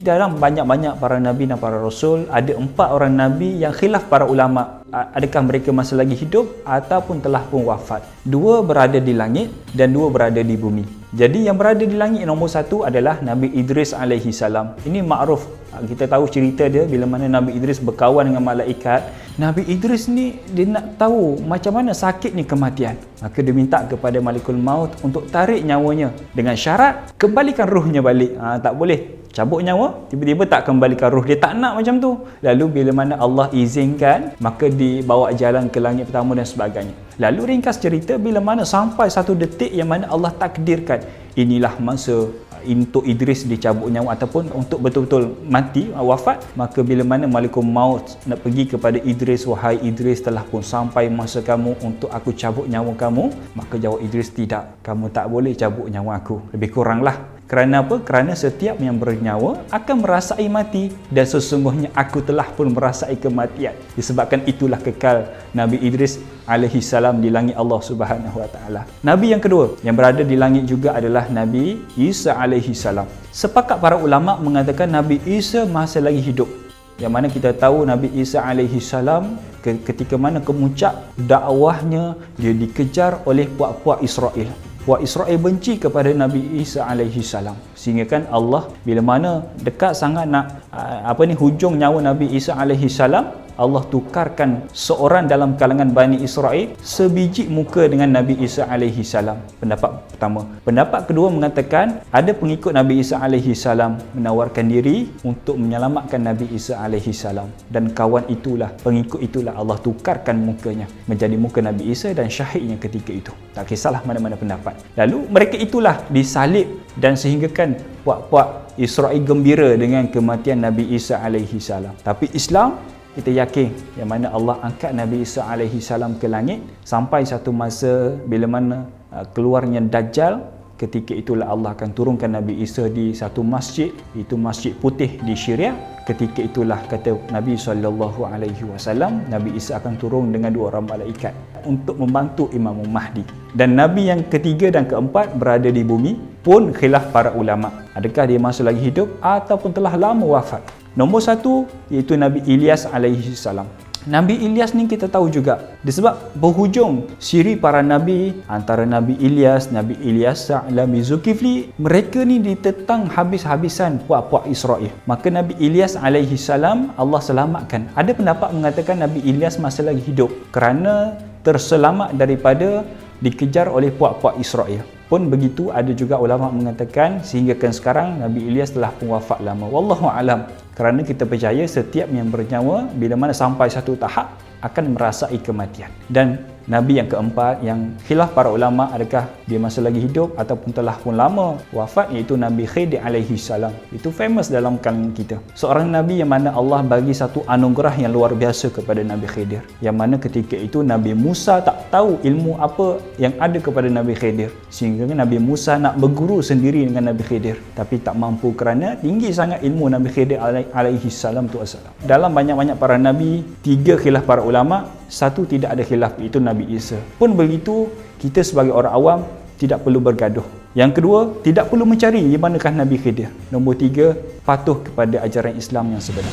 Dalam banyak-banyak para Nabi dan para Rasul, ada 4 orang Nabi yang khilaf para ulama. Adakah mereka masih lagi hidup ataupun telah pun wafat. 2 berada di langit dan 2 berada di bumi. Jadi yang berada di langit nombor 1 adalah Nabi Idris alaihi salam. Ini makruf. Kita tahu cerita dia bila mana Nabi Idris berkawan dengan malaikat. Nabi Idris ni dia nak tahu macam mana sakitnya kematian. Maka dia minta kepada Malikul Maut untuk tarik nyawanya dengan syarat kembalikan ruhnya balik. Tak boleh cabut nyawa, tiba-tiba tak kembalikan ruh. Dia tak nak macam tu. Lalu bila mana Allah izinkan, maka dibawa jalan ke langit pertama dan sebagainya. Lalu ringkas cerita, bila mana sampai satu detik yang mana Allah takdirkan inilah masa untuk Idris dicabut nyawa ataupun untuk betul-betul mati, wafat, maka bila mana Malikul Maut nak pergi kepada Idris, wahai Idris, telah pun sampai masa kamu untuk aku cabut nyawa kamu. Maka jawab Idris, tidak, kamu tak boleh cabut nyawa aku. Lebih kuranglah. Kerana apa? Kerana setiap yang bernyawa akan merasai mati, dan sesungguhnya aku telah pun merasai kematian. Disebabkan itulah kekal Nabi Idris alaihi salam di langit Allah Subhanahu wa taala. Nabi yang kedua yang berada di langit juga adalah Nabi Isa alaihi salam. Sepakat para ulama mengatakan Nabi Isa masih lagi hidup. Yang mana kita tahu Nabi Isa alaihi salam ketika mana kemuncak dakwahnya, dia dikejar oleh puak-puak Israel. Puak Israel benci kepada Nabi Isa alaihi salam, sehingga kan Allah bila mana dekat sangat nak hujung nyawa Nabi Isa alaihi salam, Allah tukarkan seorang dalam kalangan Bani Israel sebiji muka dengan Nabi Isa alaihi salam. Pendapat pertama. Pendapat kedua mengatakan ada pengikut Nabi Isa alaihi salam menawarkan diri untuk menyelamatkan Nabi Isa alaihi salam, dan kawan itulah, pengikut itulah Allah tukarkan mukanya menjadi muka Nabi Isa dan syahidnya ketika itu. Tak kisahlah mana-mana pendapat. Lalu mereka itulah disalib, dan sehinggakan puak-puak Israel gembira dengan kematian Nabi Isa alaihi salam. Tapi Islam, kita yakin yang mana Allah angkat Nabi Isa alaihi salam ke langit sampai satu masa bila mana keluarnya Dajjal. Ketika itulah Allah akan turunkan Nabi Isa di satu masjid, itu Masjid Putih di Syria. Ketika itulah kata Nabi SAW, Nabi Isa akan turun dengan 2 orang malaikat untuk membantu Imam Mahdi. Dan Nabi yang ketiga dan keempat berada di bumi pun khilaf para ulama. Adakah dia masih lagi hidup ataupun telah lama wafat? Nombor 1 iaitu Nabi Ilyas alaihi salam. Nabi Ilyas ni kita tahu juga disebab berhujung siri para Nabi, antara Nabi Ilyas, Nabi Ilyasa, Nabi Zulkifli, mereka ni ditetang habis-habisan puak-puak Israel. Maka Nabi Ilyas alaihi salam Allah selamatkan. Ada pendapat mengatakan Nabi Ilyas masih lagi hidup kerana terselamat daripada dikejar oleh puak-puak Israel. Pun begitu, ada juga ulama mengatakan sehinggakan sekarang Nabi Ilyas telah pun wafat lama. Wallahu alam. Kerana kita percaya setiap yang bernyawa bila mana sampai satu tahap akan merasai kematian. Dan Nabi yang keempat yang khilaf para ulama, adakah dia masih lagi hidup ataupun telah pun lama wafat, iaitu Nabi Khidir alaihi salam. Itu famous dalam kalangan kita. Seorang Nabi yang mana Allah bagi satu anugerah yang luar biasa kepada Nabi Khidir. Yang mana ketika itu Nabi Musa tak tahu ilmu apa yang ada kepada Nabi Khidir. Sehingga Nabi Musa nak berguru sendiri dengan Nabi Khidir. Tapi tak mampu kerana tinggi sangat ilmu Nabi Khidir alaihi salam tu assalam. Dalam banyak-banyak para Nabi, 3 khilaf para ulama, 1 tidak ada khilaf, iaitu Nabi Isa. Pun begitu, kita sebagai orang awam tidak perlu bergaduh. Yang kedua, tidak perlu mencari di manakah Nabi Khidir. Nombor 3, patuh kepada ajaran Islam yang sebenar.